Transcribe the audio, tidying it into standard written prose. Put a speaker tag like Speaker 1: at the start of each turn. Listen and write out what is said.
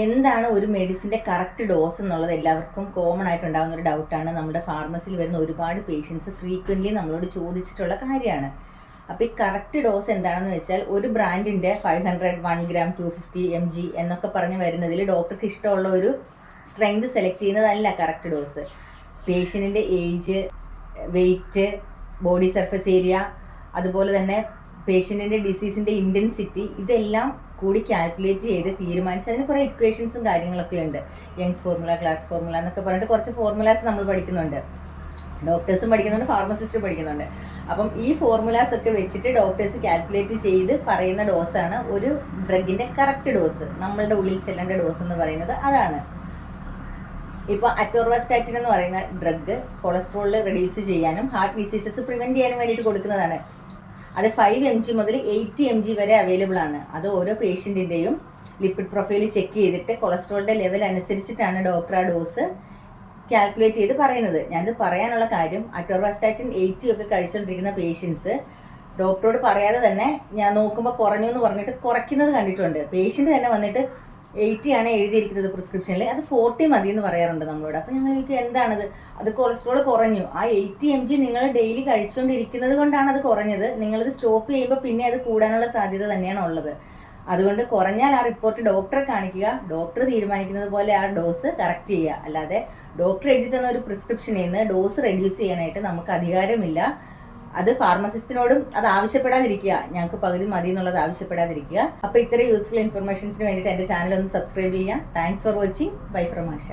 Speaker 1: എന്താണ് ഒരു മെഡിസിൻ്റെ correct dose എന്നുള്ളത് എല്ലാവർക്കും കോമൺ ആയിട്ടുണ്ടാകുന്ന ഒരു ഡൗട്ടാണ്. നമ്മുടെ ഫാർമസിയിൽ വരുന്ന ഒരുപാട് പേഷ്യൻസ് ഫ്രീക്വൻ്റ്ലി നമ്മളോട് ചോദിച്ചിട്ടുള്ള കാര്യമാണ്. അപ്പോൾ ഈ കറക്റ്റ് ഡോസ് എന്താണെന്ന് വെച്ചാൽ, ഒരു ബ്രാൻഡിൻ്റെ 500, 1 gram, 250 mg എന്നൊക്കെ പറഞ്ഞ് വരുന്നതിൽ ഡോക്ടർക്ക് ഇഷ്ടമുള്ള ഒരു സ്ട്രെങ്ത് സെലക്ട് ചെയ്യുന്നതല്ല കറക്റ്റ് ഡോസ്. പേഷ്യൻറ്റിൻ്റെ age, weight, body surface area, അതുപോലെ തന്നെ പേഷ്യൻറ്റിൻ്റെ ഡിസീസിൻ്റെ ഇൻറ്റൻസിറ്റി, ഇതെല്ലാം കൂടി കാൽക്കുലേറ്റ് ചെയ്ത് തീരുമാനിച്ച് അതിന് കുറേ ഇക്വേഷൻസും കാര്യങ്ങളൊക്കെ ഉണ്ട്. യങ്സ് ഫോർമുല, ക്ലാക്സ് ഫോർമുല എന്നൊക്കെ പറഞ്ഞിട്ട് കുറച്ച് ഫോർമുലാസ് നമ്മൾ പഠിക്കുന്നുണ്ട്. ഡോക്ടേഴ്സും പഠിക്കുന്നുണ്ട്, ഫാർമസിസ്റ്റും പഠിക്കുന്നുണ്ട്. അപ്പം ഈ ഫോർമുലാസ് ഒക്കെ വെച്ചിട്ട് ഡോക്ടേഴ്സ് കാൽക്കുലേറ്റ് ചെയ്ത് പറയുന്ന ഡോസാണ് ഒരു ഡ്രഗിൻ്റെ കറക്റ്റ് ഡോസ്. നമ്മളുടെ ഉള്ളിൽ ചെല്ലേണ്ട ഡോസ് എന്ന് പറയുന്നത് അതാണ്. ഇപ്പോൾ അറ്റോർവാസ്റ്റാറ്റിൻ എന്ന് പറയുന്ന ഡ്രഗ് കൊളസ്ട്രോൾ റെഡ്യൂസ് ചെയ്യാനും ഹാർട്ട് ഡിസീസസ് പ്രിവെൻറ്റ് ചെയ്യാനും വേണ്ടിയിട്ട് കൊടുക്കുന്നതാണ്. അത് 5 mg മുതൽ 80 mg വരെ അവൈലബിൾ ആണ്. അത് ഓരോ പേഷ്യൻറ്റിൻ്റെയും ലിപ്പിഡ് പ്രൊഫൈൽ ചെക്ക് ചെയ്തിട്ട് കൊളസ്ട്രോളിൻ്റെ ലെവൽ അനുസരിച്ചിട്ടാണ് ഡോക്ടർ ആ ഡോസ് കാൽക്കുലേറ്റ് ചെയ്ത് പറയുന്നത്. ഞാനിത് പറയാനുള്ള കാര്യം, അറ്റോർവാസ്റ്റാറ്റിൻ 80 ഒക്കെ കഴിച്ചുകൊണ്ടിരിക്കുന്ന പേഷ്യൻസ് ഡോക്ടറോട് പറയാതെ തന്നെ ഞാൻ നോക്കുമ്പോൾ കുറഞ്ഞു എന്ന് പറഞ്ഞിട്ട് കുറയ്ക്കുന്നത് കണ്ടിട്ടുണ്ട്. പേഷ്യൻ്റ് തന്നെ വന്നിട്ട് 80 ആണ് എഴുതിയിരിക്കുന്നത് പ്രിസ്ക്രിപ്ഷനിൽ, അത് 40 മതി എന്ന് പറയാറുണ്ട് നമ്മളോട്. അപ്പോൾ ഞങ്ങൾക്ക് എന്താണത്, അത് കൊളസ്ട്രോൾ കുറഞ്ഞു, ആ 80 mg നിങ്ങൾ ഡെയിലി കഴിച്ചുകൊണ്ടിരിക്കുന്നത് കൊണ്ടാണ് അത് കുറഞ്ഞത്. നിങ്ങളത് സ്റ്റോപ്പ് ചെയ്യുമ്പോൾ പിന്നെ അത് കൂടാനുള്ള സാധ്യത തന്നെയാണ് ഉള്ളത്. അതുകൊണ്ട് കുറഞ്ഞാൽ ആ റിപ്പോർട്ട് ഡോക്ടറെ കാണിക്കുക, ഡോക്ടർ തീരുമാനിക്കുന്നത് പോലെ ആ ഡോസ് കറക്റ്റ് ചെയ്യുക. അല്ലാതെ ഡോക്ടർ എഴുതി തന്ന ഒരു പ്രിസ്ക്രിപ്ഷനിൽ നിന്ന് ഡോസ് റെഡ്യൂസ് ചെയ്യാനായിട്ട് നമുക്ക് അധികാരമില്ല. അത് ഫാർമസിസ്റ്റിനോടും അത് ആവശ്യപ്പെടാതിരിക്കുക, ഞങ്ങൾക്ക് പകുതി മതി എന്നുള്ളത് ആവശ്യപ്പെടാതിരിക്കുക. അപ്പോൾ ഇത്തരം യൂസ്ഫുൾ ഇൻഫർമേഷൻസിന് വേണ്ടിയിട്ട് എൻ്റെ ചാനൽ ഒന്ന് സബ്സ്ക്രൈബ് ചെയ്യുക. Thanks for watching. Bye from Asha.